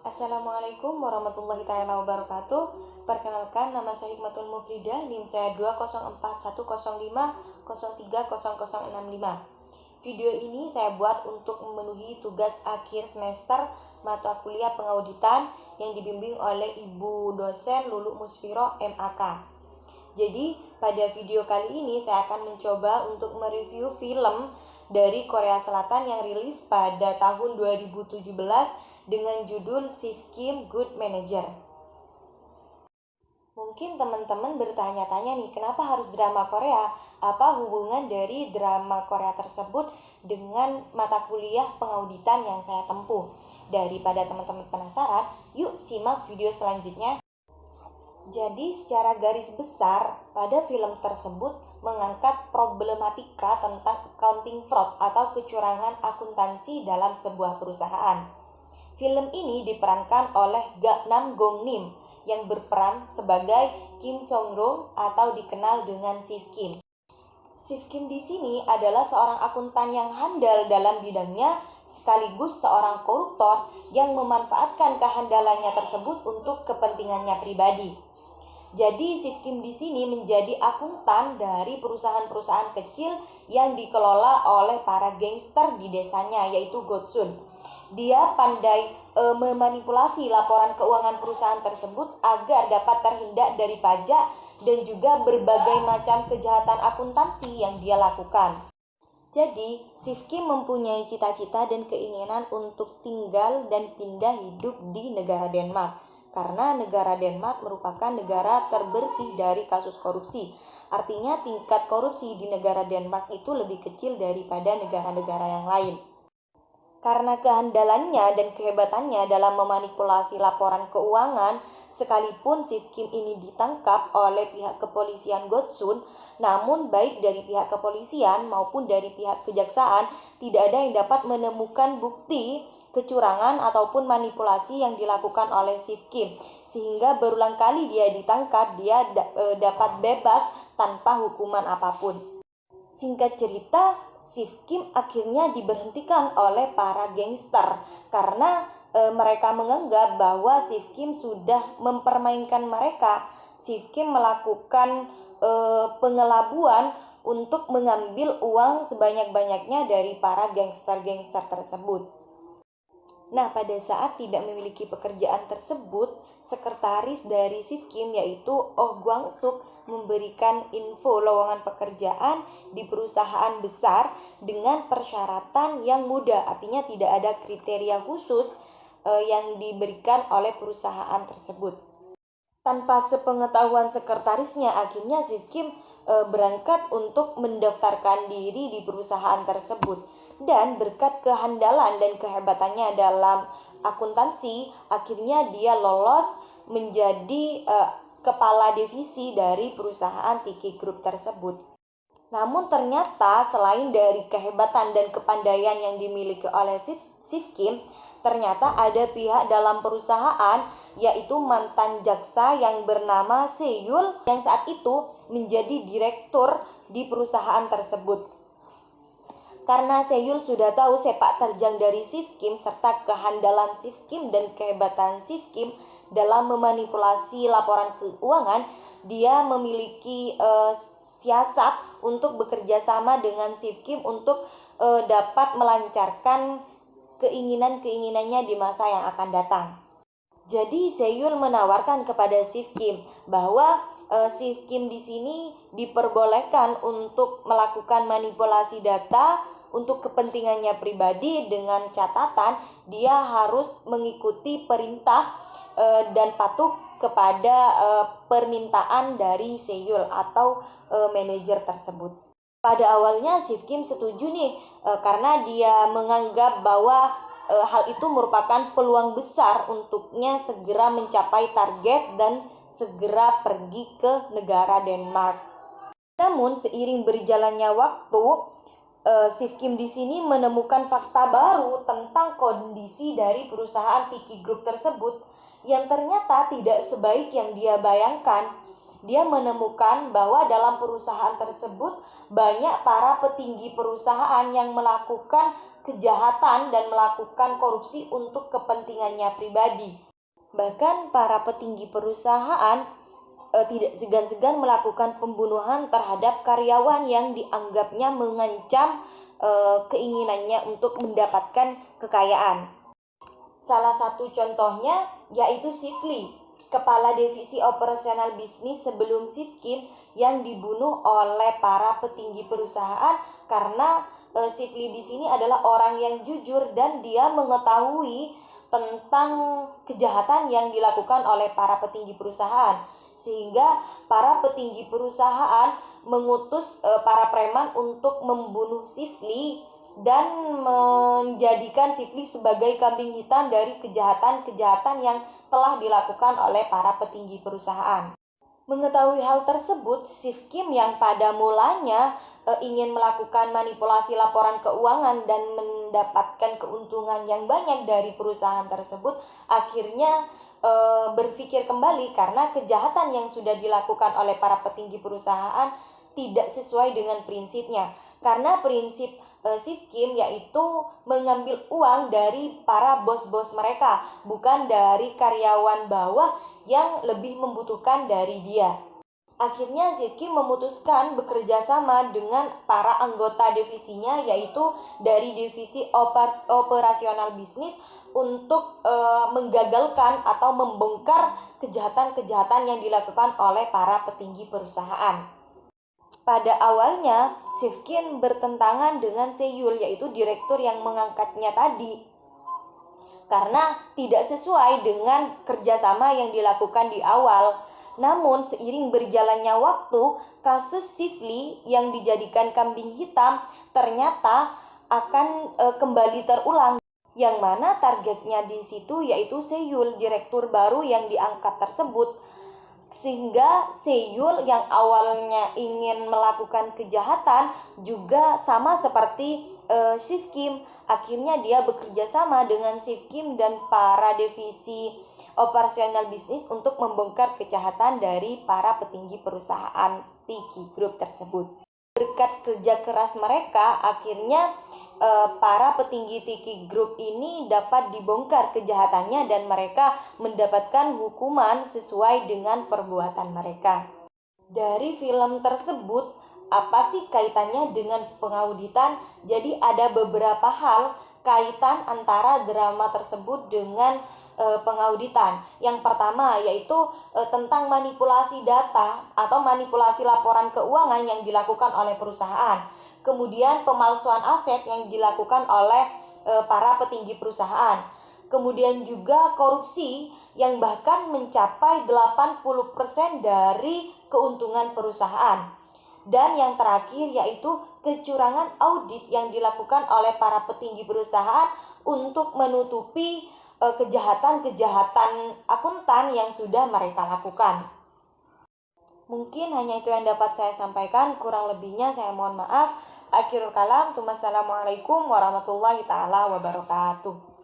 Assalamualaikum warahmatullahi wabarakatuh. Perkenalkan, nama saya Hikmatul Muflidah, NIM saya 2041050303065. Video ini saya buat untuk memenuhi tugas akhir semester mata kuliah pengauditan yang dibimbing oleh Ibu dosen Lulu Musfiro MAK. Jadi pada video kali ini saya akan mencoba untuk mereview film dari Korea Selatan yang rilis pada tahun 2017 dengan judul Sif Kim Good Manager. Mungkin teman-teman bertanya-tanya nih, kenapa harus drama Korea? Apa hubungan dari drama Korea tersebut dengan mata kuliah pengauditan yang saya tempuh? Daripada teman-teman penasaran, yuk simak video selanjutnya. Jadi secara garis besar, pada film tersebut mengangkat problematika tentang accounting fraud atau kecurangan akuntansi dalam sebuah perusahaan. Film ini diperankan oleh Nam Gong Nim yang berperan sebagai Kim Song Rong atau dikenal dengan Sif Kim. Sif Kim di sini adalah seorang akuntan yang handal dalam bidangnya sekaligus seorang koruptor yang memanfaatkan kehandalannya tersebut untuk kepentingannya pribadi. Jadi Sif Kim di sini menjadi akuntan dari perusahaan-perusahaan kecil yang dikelola oleh para gangster di desanya, yaitu Gotsun. Dia pandai memanipulasi laporan keuangan perusahaan tersebut agar dapat terhindar dari pajak dan juga berbagai macam kejahatan akuntansi yang dia lakukan. Jadi, Sif Kim mempunyai cita-cita dan keinginan untuk tinggal dan pindah hidup di negara Denmark. Karena negara Denmark merupakan negara terbersih dari kasus korupsi. Artinya tingkat korupsi di negara Denmark itu lebih kecil daripada negara-negara yang lain. Karena kehandalannya dan kehebatannya dalam memanipulasi laporan keuangan, sekalipun Sif Kim ini ditangkap oleh pihak kepolisian Gotsun, namun baik dari pihak kepolisian maupun dari pihak kejaksaan tidak ada yang dapat menemukan bukti kecurangan ataupun manipulasi yang dilakukan oleh Sif Kim, sehingga berulang kali dia ditangkap, dia dapat bebas tanpa hukuman apapun. Singkat cerita, Sif Kim akhirnya diberhentikan oleh para gangster karena mereka menganggap bahwa Sif Kim sudah mempermainkan mereka. Sif Kim melakukan pengelabuan untuk mengambil uang sebanyak-banyaknya dari para gangster-gangster tersebut. Nah, pada saat tidak memiliki pekerjaan tersebut, sekretaris dari Sif Kim yaitu Oh Gwang Suk memberikan info lowongan pekerjaan di perusahaan besar dengan persyaratan yang mudah. Artinya tidak ada kriteria khusus yang diberikan oleh perusahaan tersebut. Tanpa sepengetahuan sekretarisnya, akhirnya Sif Kim berangkat untuk mendaftarkan diri di perusahaan tersebut. Dan berkat kehandalan dan kehebatannya dalam akuntansi, akhirnya dia lolos menjadi kepala divisi dari perusahaan Tiki Group tersebut. Namun ternyata selain dari kehebatan dan kepandaian yang dimiliki oleh Sif Kim, ternyata ada pihak dalam perusahaan yaitu mantan jaksa yang bernama Seyul yang saat itu menjadi direktur di perusahaan tersebut. Karena Seyul sudah tahu sepak terjang dari Sif Kim serta kehandalan Sif Kim dan kehebatan Sif Kim dalam memanipulasi laporan keuangan, dia memiliki siasat untuk bekerja sama dengan Sif Kim untuk dapat melancarkan keinginan-keinginannya di masa yang akan datang. Jadi Seyul menawarkan kepada Sif Kim bahwa Sif Kim di sini diperbolehkan untuk melakukan manipulasi data untuk kepentingannya pribadi dengan catatan dia harus mengikuti perintah dan patuh kepada permintaan dari Seyul atau manajer tersebut. Pada awalnya Sif Kim setuju nih karena dia menganggap bahwa hal itu merupakan peluang besar untuknya segera mencapai target dan segera pergi ke negara Denmark. Namun seiring berjalannya waktu, Sif Kim di sini menemukan fakta baru tentang kondisi dari perusahaan Tiki Group tersebut yang ternyata tidak sebaik yang dia bayangkan. dia menemukan bahwa dalam perusahaan tersebut banyak para petinggi perusahaan yang melakukan kejahatan dan melakukan korupsi untuk kepentingannya pribadi. Bahkan para petinggi perusahaan tidak segan-segan melakukan pembunuhan terhadap karyawan yang dianggapnya mengancam keinginannya untuk mendapatkan kekayaan. Salah satu contohnya yaitu Shifly, kepala divisi operasional bisnis sebelum Shifkim, yang dibunuh oleh para petinggi perusahaan karena Shifly di sini adalah orang yang jujur dan dia mengetahui tentang kejahatan yang dilakukan oleh para petinggi perusahaan, sehingga para petinggi perusahaan mengutus para preman untuk membunuh Shifly dan menjadikan Shifly sebagai kambing hitam dari kejahatan-kejahatan yang telah dilakukan oleh para petinggi perusahaan. Mengetahui hal tersebut, Shifkim yang pada mulanya ingin melakukan manipulasi laporan keuangan dan mendapatkan keuntungan yang banyak dari perusahaan tersebut, akhirnya berpikir kembali karena kejahatan yang sudah dilakukan oleh para petinggi perusahaan tidak sesuai dengan prinsipnya. Karena prinsip Shifkim yaitu mengambil uang dari para bos-bos mereka, bukan dari karyawan bawah yang lebih membutuhkan dari dia. Akhirnya Shifkim memutuskan bekerja sama dengan para anggota divisinya, yaitu dari divisi operasional bisnis, untuk menggagalkan atau membongkar kejahatan-kejahatan yang dilakukan oleh para petinggi perusahaan. Pada awalnya, Shifkim bertentangan dengan Seyul, yaitu direktur yang mengangkatnya tadi, karena tidak sesuai dengan kerjasama yang dilakukan di awal. Namun, seiring berjalannya waktu, kasus Shifly yang dijadikan kambing hitam ternyata akan kembali terulang, yang mana targetnya di situ yaitu Seyul, direktur baru yang diangkat tersebut. Sehingga Seyul yang awalnya ingin melakukan kejahatan juga sama seperti Shifkim. Akhirnya dia bekerja sama dengan Shifkim dan para divisi operasional bisnis untuk membongkar kejahatan dari para petinggi perusahaan Tiki Group tersebut. Berkat kerja keras mereka, akhirnya para petinggi Tiki Group ini dapat dibongkar kejahatannya dan mereka mendapatkan hukuman sesuai dengan perbuatan mereka. Dari film tersebut, apa sih kaitannya dengan pengauditan? Jadi ada beberapa hal kaitan antara drama tersebut dengan pengauditan. Yang pertama yaitu tentang manipulasi data atau manipulasi laporan keuangan yang dilakukan oleh perusahaan. Kemudian pemalsuan aset yang dilakukan oleh para petinggi perusahaan. Kemudian juga korupsi yang bahkan mencapai 80% dari keuntungan perusahaan. Dan yang terakhir yaitu kecurangan audit yang dilakukan oleh para petinggi perusahaan untuk menutupi kejahatan-kejahatan akuntan yang sudah mereka lakukan. Mungkin hanya itu yang dapat saya sampaikan, kurang lebihnya saya mohon maaf. Akhirul kalam, Assalamualaikum warahmatullahi taala wabarakatuh.